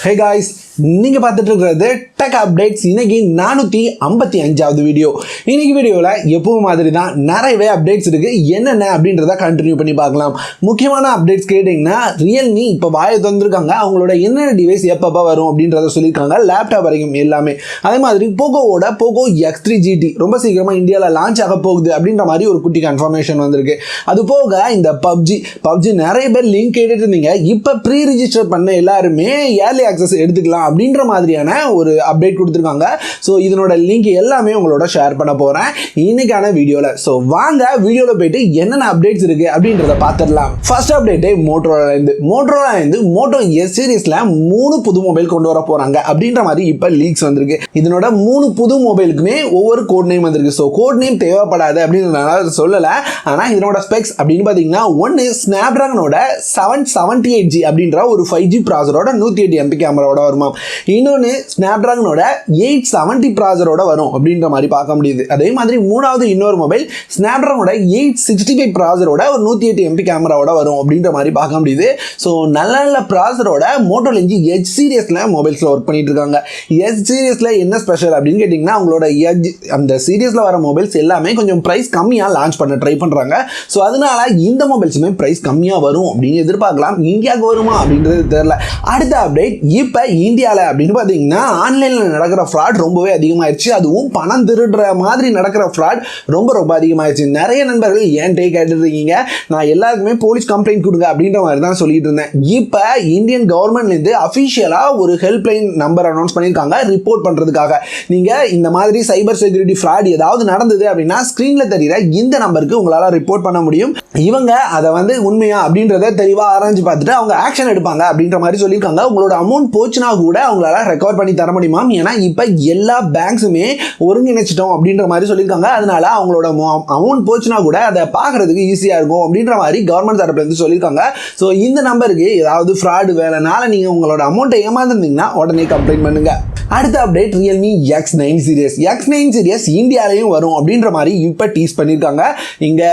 Hey guys, நீங்க பார்த்துட்டு இருக்கிறது டெக் அப்டேட்ஸ். இன்னைக்கு 455வது வீடியோ. இன்னைக்கு வீடியோவில் எப்பவும் மாதிரி தான் நிறையவே அப்டேட்ஸ் இருக்கு. என்னென்ன அப்படின்றத கண்டினியூ பண்ணி பார்க்கலாம். முக்கியமான அப்டேட்ஸ் கேட்டிங்கன்னா ரியல்மி இப்போ வாயை தந்திருக்காங்க. அவங்களோட என்னென்ன டிவைஸ் எப்பப்போ வரும் அப்படின்றத சொல்லியிருக்காங்க. லேப்டாப் வரைக்கும் எல்லாமே. அதே மாதிரி போகோவோட Pcoo X3 GT ரொம்ப சீக்கிரமாக இந்தியாவில் லான்ச் ஆக போகுது அப்படின்ற மாதிரி ஒரு குட்டி கன்ஃபர்மேஷன் வந்திருக்கு. அது போக இந்த பப்ஜி நிறைய பேர் லிங்க் கேட்டுட்டு இருந்தீங்க. இப்போ ப்ரீ ரிஜிஸ்டர் பண்ண எல்லாருமே ஏர்லி ஆக்சஸ் எடுத்துக்கலாம் அப்படின்ற மாதிரியான ஒரு அப்டேட் கொடுத்துருக்காங்க. ஸோ இதனோட லிங்க் எல்லாமே உங்களோட ஷேர் பண்ண போகிறேன் இன்னைக்கான வீடியோவில். ஸோ வாங்க வீடியோவில் போயிட்டு என்னென்ன அப்டேட்ஸ் இருக்குது அப்படின்றத பார்த்துடலாம். ஃபர்ஸ்ட் அப்டேட்டே மோட்டோரோலேருந்து மோட்டோ எஸ் சீரீஸில் 3 புது மொபைல் கொண்டு வர போகிறாங்க அப்படின்ற மாதிரி இப்போ லீக்ஸ் வந்திருக்கு. இதனோட 3 புது மொபைலுக்குமே ஒவ்வொரு கோட் நேம் வந்திருக்கு. ஸோ கோட் நேம் தேவைப்படாது அப்படின்றதுனால சொல்லலை. ஆனால் இதனோட ஸ்பெக்ஸ் அப்படின்னு பார்த்தீங்கன்னா ஒன்று ஸ்னாப்டிராகனோட 778G அப்படின்ற ஒரு 5G ப்ராசரோட 108 MP கேமராவோட வருமா. இன்னொன்று ஸ்னாப்டிராகனோட 870 ப்ராசரோட வரும் அப்படின்ற மாதிரி பார்க்க முடியுது. அதே மாதிரி மூணாவது இன்னொரு மொபைல் ஸ்னாப்டிராகனோட 865 ப்ராசரோட ஒரு 108 MP கேமராவோட வரும் அப்படின்ற மாதிரி பார்க்க முடியுது. ஸோ நல்ல நல்ல ப்ராசரோட மோட்டோலேருந்து எஜ் சீரியஸில் மொபைல்ஸில் ஒர்க் பண்ணிட்டு இருக்காங்க. எஜ் சீரியஸில் என்ன ஸ்பெஷல் அப்படின்னு கேட்டிங்கன்னா அவங்களோட எஜ் அந்த சீரியஸில் வர மொபைல்ஸ் எல்லாமே கொஞ்சம் ப்ரைஸ் கம்மியாக லான்ச் பண்ண ட்ரை பண்ணுறாங்க. ஸோ அதனால இந்த மொபைல்ஸுமே ப்ரைஸ் கம்மியாக வரும் அப்படின்னு எதிர்பார்க்கலாம். இந்தியாவுக்கு வருமா அப்படின்றது தெரியல. அடுத்த அப்டேட் இப்போ இந்தியாவில் அப்படின்னு பார்த்தீங்கன்னா ஆன்லைனில் நடக்கிற ஃப்ராட் ரொம்பவே அதிகமாகிடுச்சு. அதுவும் பணம் திருடுற மாதிரி நடக்கிற ஃப்ராட் ரொம்ப அதிகமாகிடுச்சு. நிறைய நண்பர்கள் ஏன்ட்டே கேட்டுருக்கீங்க. நான் எல்லாருக்குமே போலீஸ் கம்ப்ளைண்ட் கொடுங்க அப்படின்ற மாதிரி தான் சொல்லிட்டு இருந்தேன். இப்போ இந்தியன் கவர்மெண்ட்லேருந்து அஃபிஷியலாக ஒரு ஹெல்ப்லைன் நம்பர் அனௌன்ஸ் பண்ணியிருக்காங்க ரிப்போர்ட் பண்ணுறதுக்காக. நீங்கள் இந்த மாதிரி சைபர் செக்யூரிட்டி ஃப்ராட் ஏதாவது நடந்தது அப்படின்னா ஸ்க்ரீனில் தெரிகிற இந்த நம்பருக்கு உங்களால் ரிப்போர்ட் பண்ண முடியும். இவங்க அதை உண்மையா அப்படின்றத தெளிவாக ஆராய்ஞ்சு பார்த்துட்டு அவங்க ஆக்ஷன் எடுப்பாங்க அப்படின்ற மாதிரி சொல்லியிருக்காங்க. உங்களோட அமௌண்ட் போச்சுன்னா கூட அவங்களால ரெக்கவர் பண்ணி தர முடியுமா. ஏன்னா இப்போ எல்லா பேங்க்ஸுமே ஒருங்கிணைச்சிட்டோம் அப்படின்ற மாதிரி சொல்லியிருக்காங்க. அதனால அவங்களோட அமௌண்ட் போச்சுன்னா கூட அதை பார்க்கறதுக்கு ஈஸியாக இருக்கும் அப்படின்ற மாதிரி கவர்மெண்ட் தரப்புலேருந்து சொல்லியிருக்காங்க. ஸோ இந்த நம்பருக்கு ஏதாவது ஃப்ராடு வேலைனால நீங்கள் உங்களோட அமௌண்ட்டை ஏமாந்துருந்தீங்கன்னா உடனே கம்ப்ளைண்ட் பண்ணுங்க. அடுத்த அப்டேட் ரியல்மி X9 சீரியஸ் இந்தியாலையும் வரும் அப்படின்ற மாதிரி இப்போ டீஸ் பண்ணியிருக்காங்க. இங்கே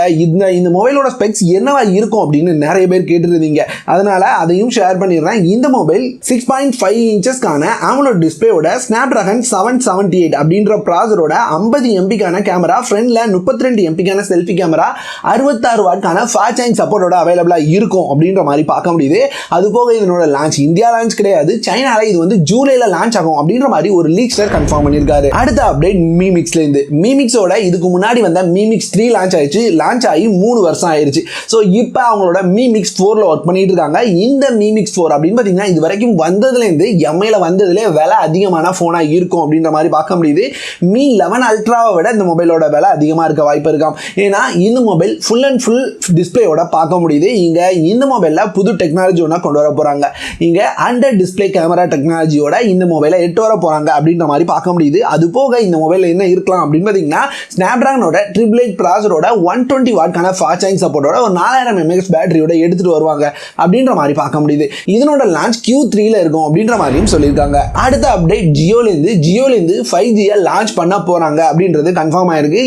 இந்த மொபைலோட ஸ்பெக்ஸ் என்னவா இருக்கும் அப்படின்னு நிறைய பேர் கேட்டுருந்தீங்க. அதனால அதையும் ஷேர் பண்ணிடுறேன். இந்த மொபைல் 6.5 இன்ச்சஸ்க்கான AMOLED டிஸ்பிளேயோட ஸ்னாப்டிராகன் 778 அப்படின்ற ப்ராசரோட 50 MPக்கான கேமரா, ஃப்ரண்ட்ல 32 MPக்கான செல்ஃபி கேமரா, 66 வாட்கான ஃபாஸ்ட் சார்ஜிங் சப்போர்ட்டோட அவைலபிளாக இருக்கும் அப்படின்ற மாதிரி பார்க்க முடியுது. அது போக இதனோட லான்ச் இந்தியா லான்ச் கிடையாது, சைனால இது ஜூலைல லான்ச் ஆகும் அப்படின்ற மாதிரி ஒரு லீக்ஸ்டர் கன்ஃபார்ம் பண்ணியிருக்காரு. அடுத்த அப்டேட் மீமிக்ஸோட இதுக்கு முன்னாடி வந்த மீமிக்ஸ் 3 லான்ச் ஆகி 3 வருஷம் ஆயிருச்சு. ஸோ இப்போ அவங்களோட மீமிக்ஸ் 4ல ஒர்க் பண்ணிட்டு இருக்காங்க. இந்த மீமிக்ஸ் 4 அப்படின்னு பார்த்தீங்கன்னா இது வரைக்கும் வந்ததுலேருந்து எம்ஐல வந்ததுலேயே விலை அதிகமான ஃபோனாக இருக்கும் அப்படின்ற மாதிரி பார்க்க முடியுது. Mi 11 அல்ட்ராவை விட இந்த மொபைலோட விலை அதிகமாக இருக்க வாய்ப்பு இருக்காம். ஏன்னா இந்த மொபைல் ஃபுல் அண்ட் ஃபுல் டிஸ்பிளேயோட பார்க்க முடியுது. இங்கே இந்த மொபைலில் புது டெக்னாலஜி ஒன்றா கொண்டு வர போகிறாங்க. இங்கே அண்டர் டிஸ்பிளே கேமரா டெக்னாலஜியோட இந்த மொபைலை 8 வர போகிறாங்க அப்படின்ற மாதிரி பார்க்க முடியுது. அது போக இந்த மொபைலில் என்ன இருக்கலாம் அப்படின்னு பார்த்தீங்கன்னா ஸ்னாப்டிராகனோட 888 ப்ராசரோட 120 வாட்கான ஃபாஸ்ட் சார்ஜிங் சப்போர்ட்டோட ஒரு 4000 mAh பேட்டரியோட எடுத்துட்டு வருவாங்க அப்படின்ற மாதிரி பார்க்க முடியுது. இதனோட லான்ச் Q3ல இருக்கும் அப்படின்ற மாதிரியும் சொல்லியிருக்காங்க. அடுத்த அப்டேட் ஜியோலேருந்து 5G லான்ச் பண்ண போறாங்க அப்படின்றது கன்ஃபார்ம் ஆயிருக்கு.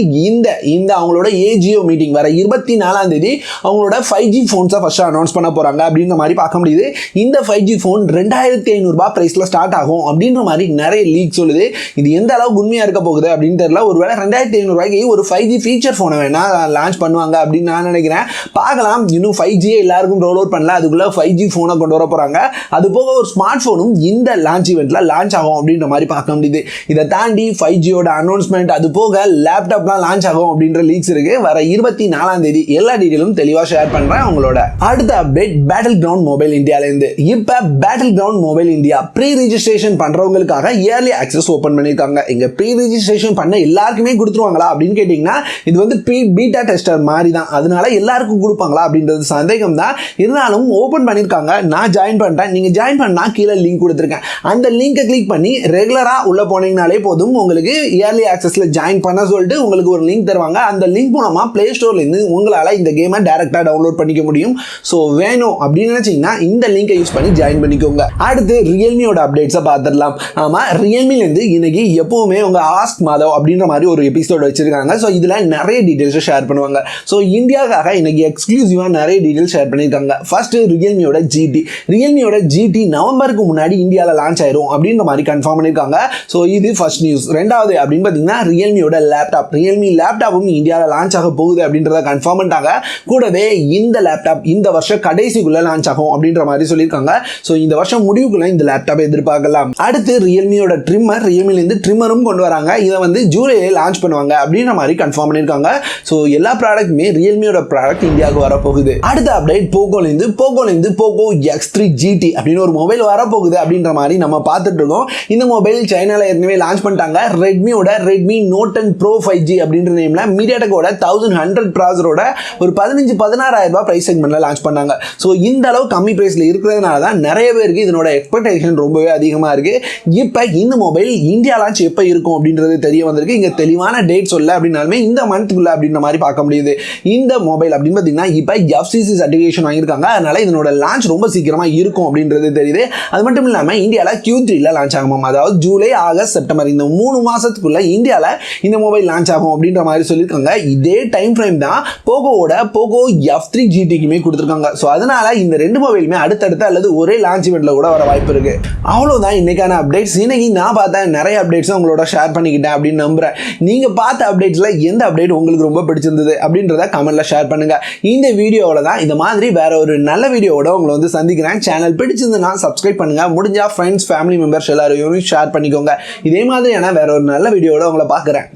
இந்த அவங்களோட Jio மீட்டிங் வர 24ஆம் தேதி அவங்களோட 5G ஃபோன்ஸை ஃபர்ஸ்ட் அனௌன்ஸ் பண்ண போறாங்க அப்படின்ற மாதிரி பார்க்க முடியுது. இந்த 5G ஃபோன் 2500 ரூபாய் பிரைஸ்ல ஸ்டார்ட் ஆகும் அப்படின்ற மாதிரி நிறைய லீக் சொல்லுது. இது எந்த அளவுக்கு உண்மையா இருக்க போகுது அப்படின்னு தெரியல. ஒருவேளை 2500 ரூபாய்க்கு ஒரு 5G ஃபீச்சர் ஃபோனை வேணா லான்ச் பண்ணுவாங்க அப்படின்னு நான் நினைக்கிறேன். பார்க்கலாம். இன்னும் 5G எல்லாருக்கும் ரோல் அவுட் பண்ணல, அதுக்குள்ள 5G ஃபோனை கொண்டு வர போறாங்க. அது போக ஒரு ஸ்மார்ட் ஃபோனும் இந்த லான்ச் ஈவெண்ட்ல லான்ச் ஆகும் அப்படின்ற மாதிரி பார்க்க முடியுது. இதை தாண்டி 5Gயோட அனௌன்ஸ்மெண்ட் அது போக லேப்டாப்லாம் லான்ச் ஆகும் அப்படின்ற லீக்ஸ் இருக்கு. வர 24ஆம் தேதி எல்லா டீடைலும் தெளிவா ஷேர் பண்றேன் உங்களோட. அடுத்த அப்டேட் பேட்டில் கிரவுண்ட் மொபைல் இந்தியாவிலேருந்து. இப்போ battle ground mobile India pre registration பண்றவங்களுக்காக இயர்லி ஆக்சஸ் ஓபன் பண்ணிருக்காங்க. இங்க ப்ரீ ரிஜிஸ்ட்ரேஷன் பண்ண எல்லாருக்குமே கொடுத்துருவாங்களா அப்படின்னு கேட்டீங்கன்னா இது பீட்டா டெஸ்டர் மாதிரி தான். அதனால எல்லாருக்கும் கொடுப்பாங்களா அப்படின்றது சந்தேகம் தான். இருந்தாலும் ஓபன் பண்ணிருக்காங்க. நான் ஜாயின் பண்ணிட்டேன். நீங்க ஜாயின் பண்ணா கீழே லிங்க் கொடுத்துருக்கேன். அந்த லிங்கை கிளிக் பண்ணி ரெகுலரா உள்ள போனீங்கனாலே போதும். உங்களுக்கு இயர்லி ஆக்சஸ்ல ஜாயின் பண்ண சொல்லிட்டு உங்களுக்கு ஒரு லிங்க் தருவாங்க. அந்த லிங்க் மூலமா பிளே ஸ்டோர்ல இருந்து உங்களால இந்த கேமை டைரக்டா டவுன்லோட் பண்ணிக்க முடியும். ஸோ வேணும் அப்படின்னு நினைச்சீங்கன்னா இந்த லிங்கை யூஸ் பண்ணி ஜாயின் பண்ணிக்கோங்க. அடுத்து ரியல்மியோட அப்டேட்ஸை பார்த்துடலாம். ஆமா, இல்லாமல் ரியல்மிலேருந்து இன்னைக்கு எப்போவுமே உங்கள் ஆஸ்க் மாதவ் அப்படின்ற மாதிரி ஒரு எபிசோட் வச்சிருக்காங்க. ஸோ இதில் நிறைய டீட்டெயில்ஸை ஷேர் பண்ணுவாங்க. ஸோ இந்தியாவுக்காக இன்னைக்கு எக்ஸ்க்ளூசிவாக நிறைய டீட்டெயில்ஸ் ஷேர் பண்ணியிருக்காங்க. ஃபர்ஸ்ட் ரியல்மியோட ஜிடி நவம்பருக்கு முன்னாடி இந்தியாவில் லான்ச் ஆயிரும் அப்படின்ற மாதிரி கன்ஃபார்ம் பண்ணியிருக்காங்க. ஸோ இது ஃபர்ஸ்ட் நியூஸ். ரெண்டாவது அப்படின்னு பார்த்தீங்கன்னா ரியல்மியோட ரியல்மி லேப்டாப்பும் இந்தியாவில் லான்ச் ஆக போகுது அப்படின்றத கன்ஃபார்ம் பண்ணிட்டாங்க. கூடவே இந்த லேப்டாப் இந்த வருஷம் கடைசிக்குள்ள லான்ச் ஆகும் அப்படின்ற மாதிரி சொல்லியிருக்காங்க. ஸோ இந்த வருஷம் முடிவுக்குள்ள இந்த லேப்டாப் எதிர்பார்க்கலாம். அடுத்து ரியல்மியோட ட்ரிம்மர்லேருந்து ட்ரிம்மரும் கொண்டு வராங்க. இதை வந்து ஜூலையே லான்ச் பண்ணுவாங்க அப்படின்ற மாதிரி கன்ஃபார்ம் பண்ணியிருக்காங்க. ஸோ எல்லா ப்ராடக்ட்டுமே ரியல்மியோட ப்ராடக்ட் இந்தியாவுக்கு வரப்போகுது. அடுத்த அப்டேட் போகோலேருந்து போகோ X3 GT அப்படின்னு ஒரு மொபைல் வரப்போகுது அப்படின்ற மாதிரி நம்ம பார்த்துட்டு இருக்கோம். இந்த மொபைல் சைனால ஏற்கனவே லான்ச் பண்ணிட்டாங்க. ரெட்மி நோட் 10 Pro 5G அப்படின்ற நேம்ல மீடியாடெக்கோட 1100 ப்ராசரோட ஒரு 15-16,000 ரூபாய் பிரைஸ் செக்மெண்ட்ல லான்ச் பண்ணாங்க. ஸோ இந்த அளவு கம்மி பிரைஸ்ல இருக்கிறதுனால தான் நிறைய பேருக்கு இதனோட எக்ஸ்பெக்டேஷன் ரொம்பவே அதிகமாக இருக்கு. இப்போ இந்த மொபைல் இந்தியா லான்ச் எப்போ இருக்கும் அப்படின்றது தெரிய வந்திருக்கு. இங்கே தெளிவான டேட் சொல்ல அப்படின்னாலுமே இந்த மந்த்குள்ள அப்படின்ற மாதிரி பார்க்க முடியுது. இந்த மொபைல் அப்படின்னு பார்த்தீங்கன்னா இப்போ FCC சர்டிஃபிகேஷன் வாங்கியிருக்காங்க. அதனால இதனோட லான்ச் ரொம்ப சீக்கிரமாக இருக்கும் அப்படின்றது தெரியுது. அது மட்டும் இல்லாமல் இந்தியாவில் Q3ல லான்ச் ஆகும். அதாவது ஜூலை, ஆகஸ்ட், செப்டம்பர் இந்த 3 மாசத்துக்குள்ள இந்தியாவில் இந்த மொபைல் லான்ச் ஆகும் அப்படின்ற மாதிரி சொல்லியிருக்காங்க. இதே டைம் ஃப்ரேம் தான் போகோ F3 GTக்குமே கொடுத்துருக்காங்க. ஸோ அதனால இந்த ரெண்டு மொபைலுமே அடுத்தடுத்து அல்லது ஒரே லான்ச் இவெண்ட்ல கூட வர வாய்ப்பு இருக்கு. அவ்வளோதான் இன்னைக்கான அப்டேட்ஸ். இன்னைக்கு நான் பார்த்தேன் நிறைய அப்டேட்ஸ் உங்களோட ஷேர் பண்ணிக்கிட்டேன் அப்படின்னு நம்புறேன். நீங்க பார்த்த அப்டேட்ஸ்ல எந்த அப்டேட் உங்களுக்கு ரொம்ப பிடிச்சிருந்தது அப்படின்றத கமெண்ட்ல ஷேர் பண்ணுங்க. இந்த வீடியோவில் தான் இந்த மாதிரி வேற ஒரு நல்ல வீடியோவோட உங்களை வந்து சந்திக்கிறேன். சேனல் பிடிச்சிருந்ததுன்னா சப்ஸ்கிரைப் பண்ணுங்க. முடிஞ்சா ஃப்ரெண்ட்ஸ், ஃபேமிலி மெம்பர்ஸ் எல்லாரையும் ஷேர் பண்ணிக்கோங்க. இதே மாதிரியான வேற ஒரு நல்ல வீடியோவோட உங்களை பார்க்குறேன்.